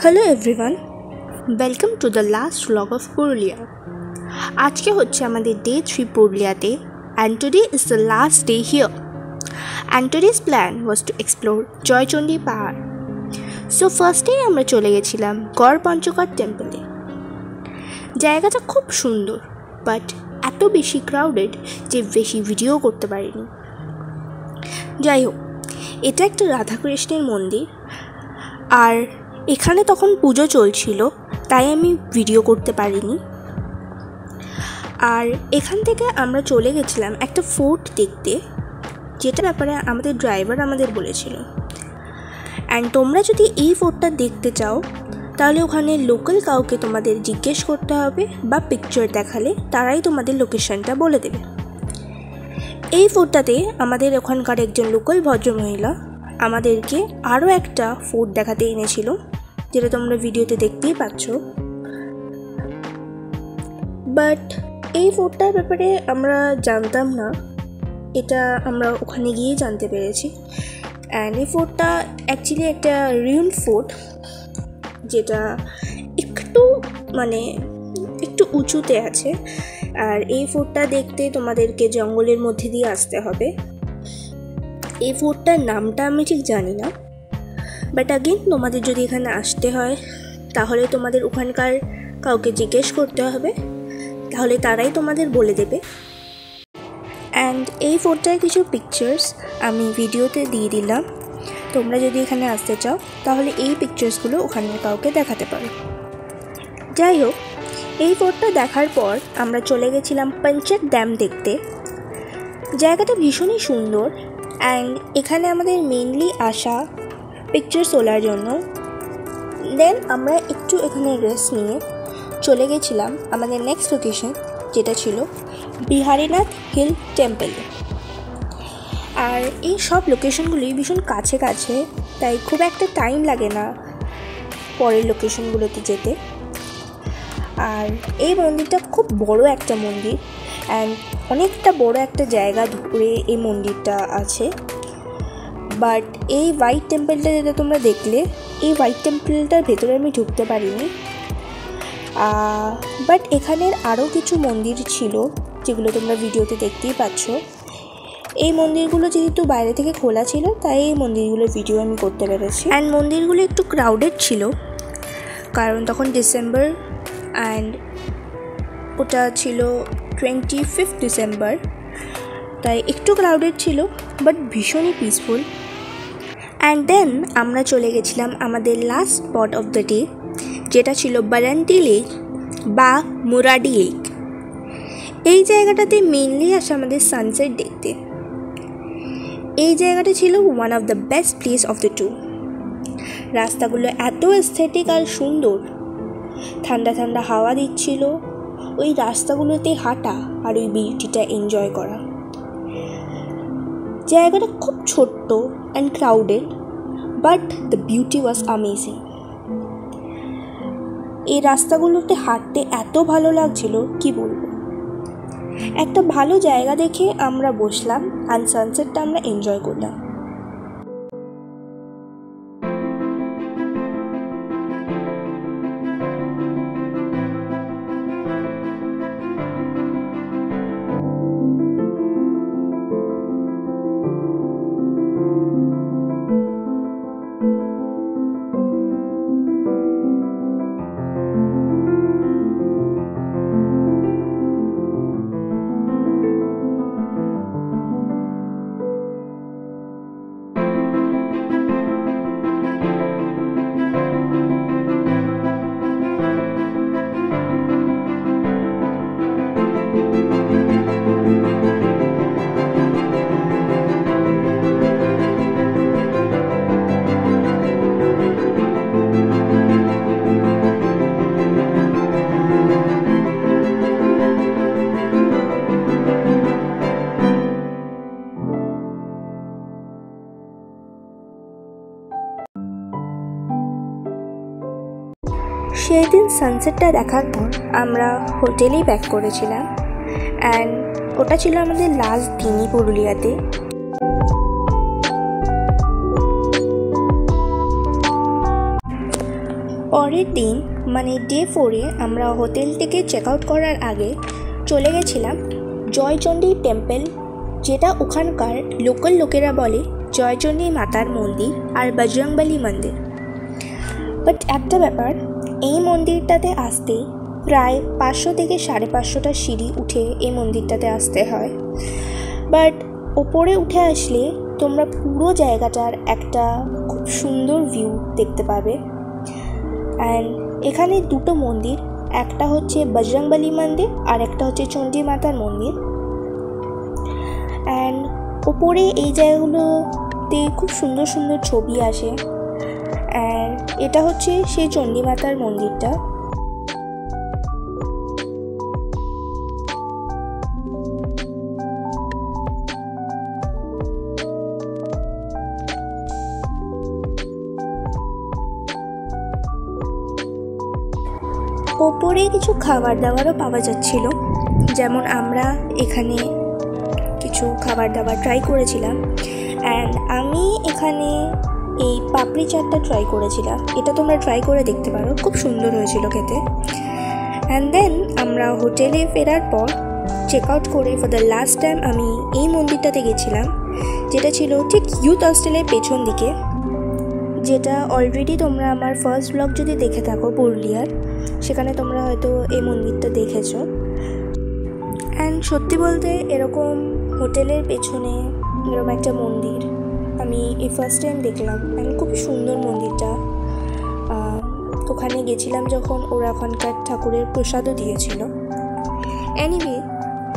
Hello everyone, welcome to the last vlog of Purulia. आज के होच्छे आमादेर डे 3 पुरुलियाते and today is the last day here. And today's plan was to explore Joychandi পাহাড়। So first day আমরা চলে গেছিলাম গড় পঞ্চকোট টেম্পলে। জায়গাটা খুব সুন্দর, বাট এত বেশি ক্রাউডেড যে বেশি ভিডিও করতে পারিনি। যাই হোক, এটা একটা রাধাকৃষ্ণের মন্দির, আর এখানে তখন পুজো চলছিল, তাই আমি ভিডিও করতে পারিনি। আর এখান থেকে আমরা চলে গেছিলাম একটা ফোর্ট দেখতে, যেটা ব্যাপারে আমাদের ড্রাইভার আমাদের বলেছিল। অ্যান্ড তোমরা যদি এই ফোর্টটা দেখতে চাও, তাহলে ওখানে লোকাল কাউকে তোমাদের জিজ্ঞেস করতে হবে, বা পিকচার দেখালে তারাই তোমাদের লোকেশনটা বলে দেবে। এই ফোর্টটাতে আমাদের ওখানকার একজন লোকাল ভদ্রমহিলা আমাদেরকে আরও একটা ফোর্ট দেখাতে এনেছিল, যেটা তোমরা ভিডিওতে দেখতেই পাচ্ছ। বাট এই ফোর্টটার ব্যাপারে আমরা জানতাম না, এটা আমরা ওখানে গিয়ে জানতে পেরেছি। অ্যান্ড এই ফোর্টটা অ্যাকচুয়ালি একটা রিউন্ড ফোর্ট, যেটা একটু উঁচুতে আছে। আর এই ফোর্টটা দেখতে তোমাদেরকে জঙ্গলের মধ্যে দিয়ে আসতে হবে। এই ফোর্টটার নামটা আমি ঠিক জানি না, বাট আগেন তোমাদের যদি এখানে আসতে হয়, তাহলে তোমাদের ওখানকার কাউকে জিজ্ঞেস করতে হবে, তাহলে তারাই তোমাদের বলে দেবে। অ্যান্ড এই ফোর্টটার কিছু পিকচার্স আমি ভিডিওতে দিয়ে দিলাম। তোমরা যদি এখানে আসতে চাও, তাহলে এই পিকচার্সগুলো ওখানের কাউকে দেখাতে পারো। যাই হোক, এই ফোর্টটা দেখার পর আমরা চলে গেছিলাম পাঞ্চেত ড্যাম দেখতে। জায়গাটা ভীষণই সুন্দর, অ্যান্ড এখানে আমাদের মেনলি আসা পিকচার তোলার জন্য। দেন আমরা একটু এখানে রেস্ট নিয়ে চলে গেছিলাম আমাদের নেক্সট লোকেশন, যেটা ছিল বিহারীনাথ হিল টেম্পলে। আর এই সব লোকেশনগুলি ভীষণ কাছে কাছে, তাই খুব একটা টাইম লাগে না পরের লোকেশনগুলোতে যেতে। আর এই মন্দিরটা খুব বড় একটা মন্দির, অ্যান্ড অনেকটা বড় একটা জায়গা ধরে এই মন্দিরটা আছে। বাট এই হোয়াইট টেম্পলটা যেটা তোমরা দেখলে, এই হোয়াইট টেম্পলটার ভেতরে আমি ঢুকতে পারিনি। বাট এখানের আরও কিছু মন্দির ছিল, যেগুলো তোমরা ভিডিওতে দেখতেই পাচ্ছ। এই মন্দিরগুলো যেহেতু বাইরে থেকে খোলা ছিল, তাই এই মন্দিরগুলোর ভিডিও আমি করতে পেরেছি। অ্যান্ড মন্দিরগুলো একটু ক্রাউডেড ছিল, কারণ তখন ডিসেম্বর, অ্যান্ড ওটা ছিল 25 ডিসেম্বর, তাই একটু ক্রাউডেড ছিল, বাট ভীষণই পিসফুল। অ্যান্ড দেন আমরা চলে গেছিলাম আমাদের last spot of the day, যেটা ছিল বারান্তি লেক বা মুরাডি লেক। এই জায়গাটাতে মেনলি আসে আমাদের সানসেট দেখতে। এই জায়গাটা ছিল one of the best place of the tour. রাস্তাগুলো এত এস্থেটিক আর সুন্দর, ঠান্ডা ঠান্ডা হাওয়া দিচ্ছিল। ওই রাস্তাগুলোতে হাঁটা আর ওই বিউটিটা এনজয় করা। জায়গাটা খুব ছোট্ট and crowded, but the beauty was amazing. এই রাস্তাগুলোতে হাঁটতে এত ভালো লাগছিল, কি বলবো। একটা ভালো জায়গা দেখে আমরা বসলাম, অ্যান্ড সানসেটটা আমরা এনজয় করলাম। সেই দিন সানসেটটা দেখার পর আমরা হোটেলেই ব্যাক করেছিলাম, অ্যান্ড ওটা ছিল আমাদের লাস্ট দিনই পুরুলিয়াতে। পরের দিন মানে ডে 4-এ আমরা হোটেল থেকে চেক আউট করার আগে চলে গেছিলাম জয়চণ্ডী টেম্পল, যেটা ওখানকার লোকাল লোকেরা বলে জয়চণ্ডী মাতার মন্দির আর বজরংবলী মন্দির। বাট একটা ব্যাপার, এই মন্দিরটাতে আসতে প্রায় 500 থেকে 550টা সিঁড়ি উঠে এই মন্দিরটাতে আসতে হয়। বাট ওপরে উঠে আসলে তোমরা পুরো জায়গাটার একটা খুব সুন্দর ভিউ দেখতে পাবে। অ্যান্ড এখানে দুটো মন্দির, একটা হচ্ছে বজরংবলী মন্দির আর একটা হচ্ছে চণ্ডী মাতার মন্দির। অ্যান্ড ওপরে এই জায়গাগুলোতে খুব সুন্দর সুন্দর ছবি আসে। অ্যান্ড এটা হচ্ছে সেই চণ্ডী মাতার মন্দিরটা। ওপরে কিছু খাবার দাবারও পাওয়া যাচ্ছিল, যেমন আমরা এখানে কিছু খাবার দাবার ট্রাই করেছিলাম। অ্যান্ড আমি এখানে এই পাপড়ি চাটটা ট্রাই করেছিলাম, এটা তোমরা ট্রাই করে দেখতে পারো, খুব সুন্দর হয়েছিল খেতে। অ্যান্ড দেন আমরা হোটেলে ফেরার পর চেক আউট করে ফর দ্য লাস্ট টাইম আমি এই মন্দিরটাতে গেছিলাম, যেটা ছিল ঠিক ইউথ হস্টেলের পেছন দিকে, যেটা অলরেডি তোমরা আমার ফার্স্ট ব্লগ যদি দেখে থাকো পুরুলিয়ার, সেখানে তোমরা হয়তো এই মন্দিরটা দেখেছো। অ্যান্ড সত্যি বলতে এরকম হোটেলের পেছনে এরকম একটা মন্দির আমি এই ফার্স্ট টাইম দেখলাম। অ্যান্ড খুবই সুন্দর মন্দিরটা। ওখানে গেছিলাম যখন ওরা ওখানকার ঠাকুরের প্রসাদও দিয়েছিল। Anyway,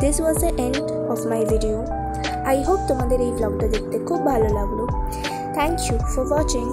this was the end of my video. I hope তোমাদের এই ব্লগটা দেখতে খুব ভালো লাগলো। Thank you for watching.